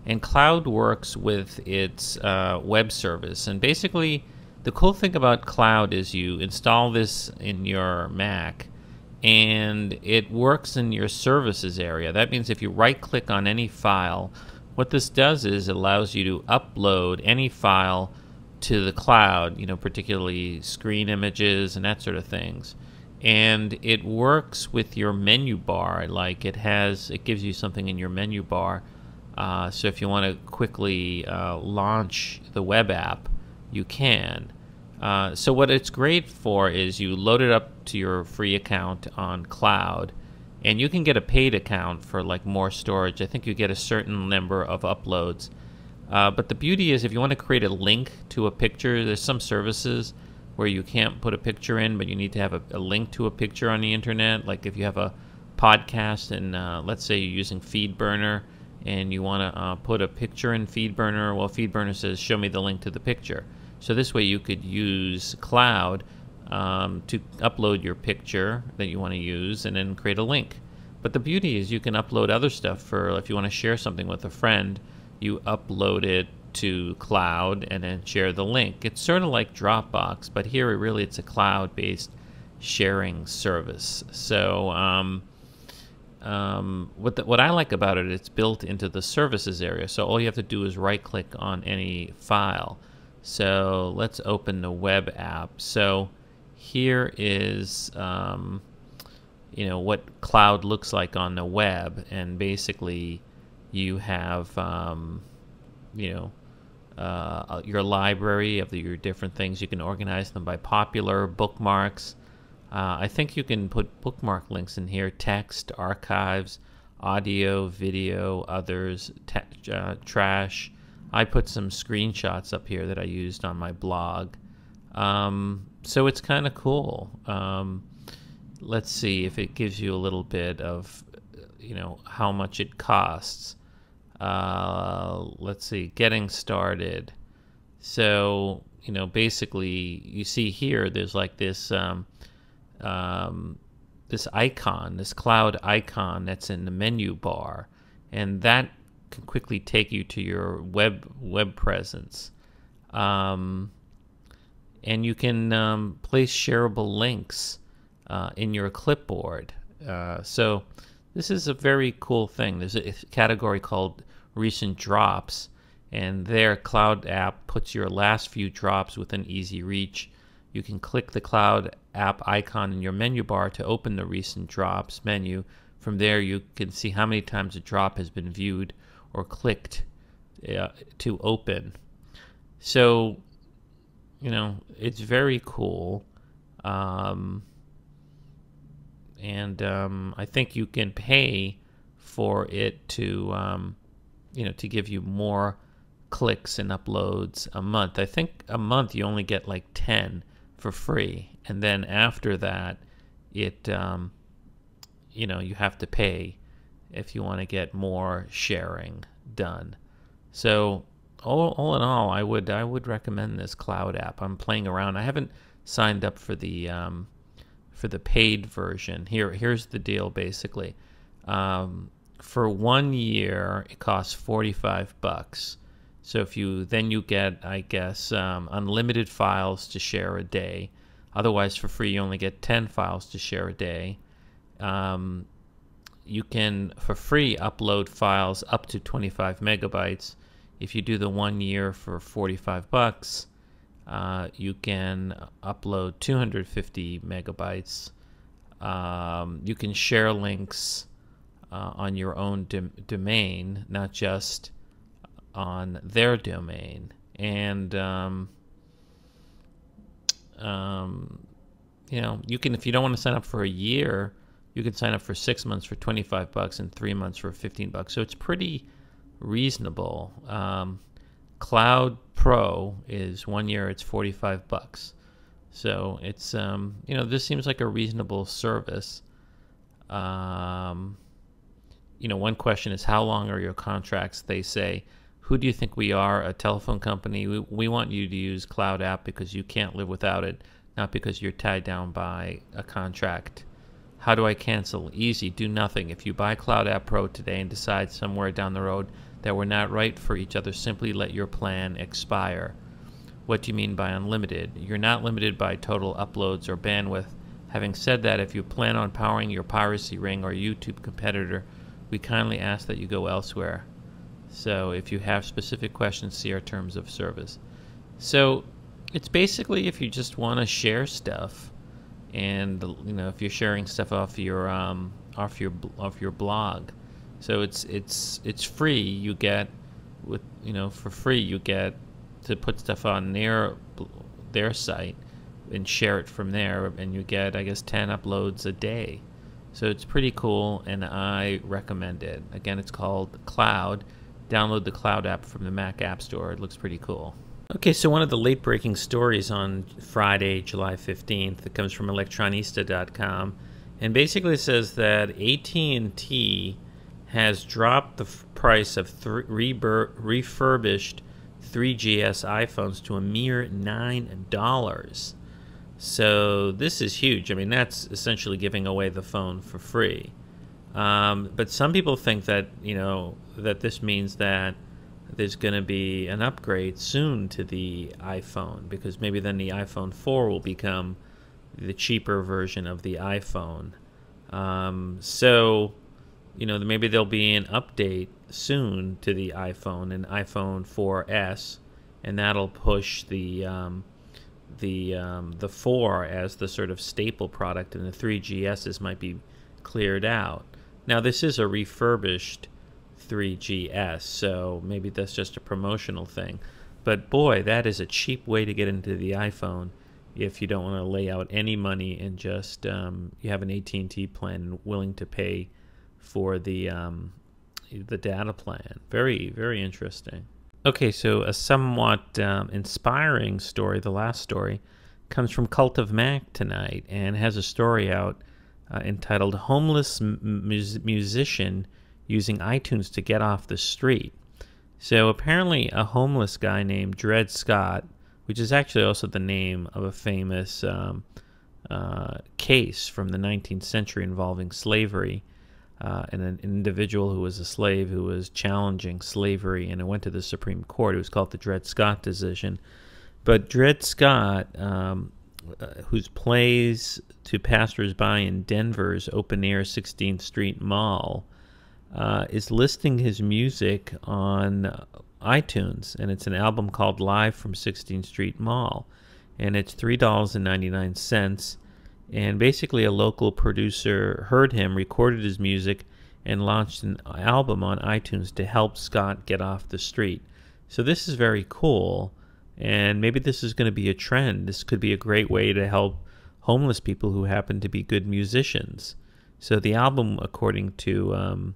And Cloud works with its web service. And basically, the cool thing about Cloud is you install this in your Mac, and it works in your services area. That means if you right-click on any file, what this does is it allows you to upload any file to the cloud, particularly screen images and that sort of things. And it works with your menu bar, like it gives you something in your menu bar. So if you want to quickly launch the web app, you can. So what it's great for is you load it up to your free account on Cloud, and you can get a paid account for like more storage. I think you get a certain number of uploads. But the beauty is, if you want to create a link to a picture, there's some services where you can't put a picture in, but you need to have a link to a picture on the internet. Like if you have a podcast and let's say you're using FeedBurner and you want to put a picture in FeedBurner, well, FeedBurner says, show me the link to the picture. So this way you could use Cloud to upload your picture that you want to use and then create a link. But the beauty is you can upload other stuff for if you want to share something with a friend, you upload it to Cloud and then share the link. It's sort of like Dropbox, but here it's a cloud-based sharing service. So what I like about it, it's built into the services area. So all you have to do is right-click on any file. So let's open the web app. So here is what Cloud looks like on the web, and basically you have your library of your different things. You can organize them by popular, bookmarks. I think you can put bookmark links in here, text, archives, audio, video, others, trash. I put some screenshots up here that I used on my blog. So it's kind of cool. Let's see if it gives you a little bit of, how much it costs. Let's see, getting started. So, basically you see here, there's like this, this icon, this cloud icon that's in the menu bar, and that can quickly take you to your web presence. And you can place shareable links in your clipboard. So this is a very cool thing. There's a category called Recent Drops, and their cloud app puts your last few drops within easy reach. You can click the cloud app icon in your menu bar to open the Recent Drops menu. From there, you can see how many times a drop has been viewed or clicked to open. So, you know, it's very cool. And I think you can pay for it to, you know, to give you more clicks and uploads a month. I think a month you only get like 10 for free, and then after that, it, you know, you have to pay if you want to get more sharing done. So all in all, I would recommend this cloud app. I'm playing around. I haven't signed up for the paid version. Here's the deal, basically. For 1 year, it costs $45. So if you get, I guess, unlimited files to share a day. Otherwise, for free, you only get 10 files to share a day. You can, for free, upload files up to 25 megabytes. If you do the 1 year for $45, you can upload 250 megabytes. You can share links on your own domain, not just on their domain. And you know, you can, if you don't want to sign up for a year, you can sign up for 6 months for $25 and 3 months for $15. So it's pretty reasonable. Cloud Pro is 1 year, it's $45. So it's, you know, this seems like a reasonable service. You know, one question is, how long are your contracts? They say, who do you think we are? A telephone company? We want you to use Cloud App because you can't live without it, not because you're tied down by a contract. How do I cancel? Easy, do nothing. If you buy Cloud App Pro today and decide somewhere down the road that we're not right for each other, simply let your plan expire. What do you mean by unlimited? You're not limited by total uploads or bandwidth. Having said that, if you plan on powering your piracy ring or YouTube competitor, we kindly ask that you go elsewhere. So if you have specific questions, see our terms of service. So it's basically if you just want to share stuff, and you know, if you're sharing stuff off your blog. So it's free. You get, with, you know, for free you get to put stuff on their site and share it from there, and you get, I guess, 10 uploads a day. So it's pretty cool, and I recommend it. Again, it's called Cloud. Download the Cloud app from the Mac App Store. It looks pretty cool. Okay, so one of the late-breaking stories on Friday, July 15th, that comes from electronista.com, and basically says that AT&T has dropped the price of refurbished 3GS iPhones to a mere $9. So this is huge. I mean, that's essentially giving away the phone for free. But some people think that, you know, that this means that there's going to be an upgrade soon to the iPhone, because maybe then the iPhone 4 will become the cheaper version of the iPhone. So, you know, maybe there'll be an update soon to the iPhone, an iPhone 4S, and that'll push the 4 as the sort of staple product, and the 3GSs might be cleared out. Now, this is a refurbished 3GS, so maybe that's just a promotional thing. But boy, that is a cheap way to get into the iPhone if you don't want to lay out any money and just you have an AT&T plan and willing to pay for the data plan. Very, very interesting. Okay, so a somewhat inspiring story, the last story, comes from Cult of Mac tonight, and has a story out entitled Homeless Musician Using iTunes to Get Off the Street. So apparently a homeless guy named Dred Scott, which is actually also the name of a famous case from the 19th century involving slavery, and an individual who was a slave who was challenging slavery, and it went to the Supreme Court. It was called the Dred Scott decision. But Dred Scott, whose plays to passersby in Denver's open-air 16th Street Mall, is listing his music on iTunes, and it's an album called Live from 16th Street Mall, and it's $3.99. And basically a local producer heard him, recorded his music, and launched an album on iTunes to help Scott get off the street. So this is very cool, and maybe this is going to be a trend. This could be a great way to help homeless people who happen to be good musicians. So the album, according to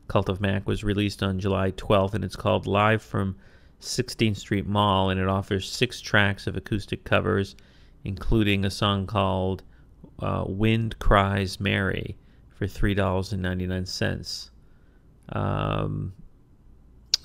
Cult of Mac, was released on July 12th, and it's called Live from 16th Street Mall, and it offers 6 tracks of acoustic covers, including a song called Wind Cries Mary for $3.99.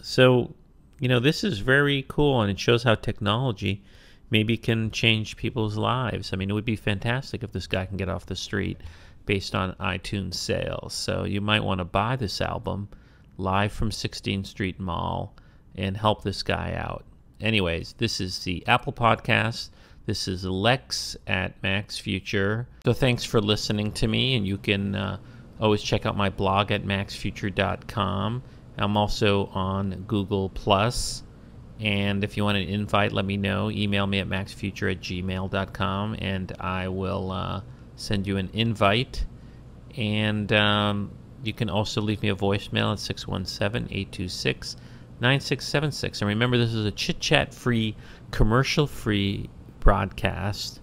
So, this is very cool, and it shows how technology maybe can change people's lives. I mean, it would be fantastic if this guy can get off the street based on iTunes sales. So you might want to buy this album, Live from 16th Street Mall, and help this guy out. Anyways, this is the Apple Podcast. This is Lex at Mac's Future. So thanks for listening to me, and you can always check out my blog at maxfuture.com. I'm also on Google+. And if you want an invite, let me know. Email me at maxfuture@gmail.com, and I will send you an invite. And you can also leave me a voicemail at 617-826-9676. And remember, this is a chit-chat-free, commercial-free podcast.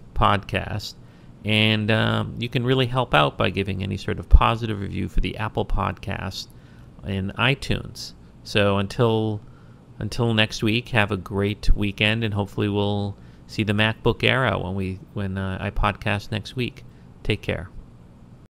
And you can really help out by giving any sort of positive review for the Apple Podcast in iTunes. So until next week, have a great weekend, and hopefully we'll see the MacBook Air out when I podcast next week. Take care.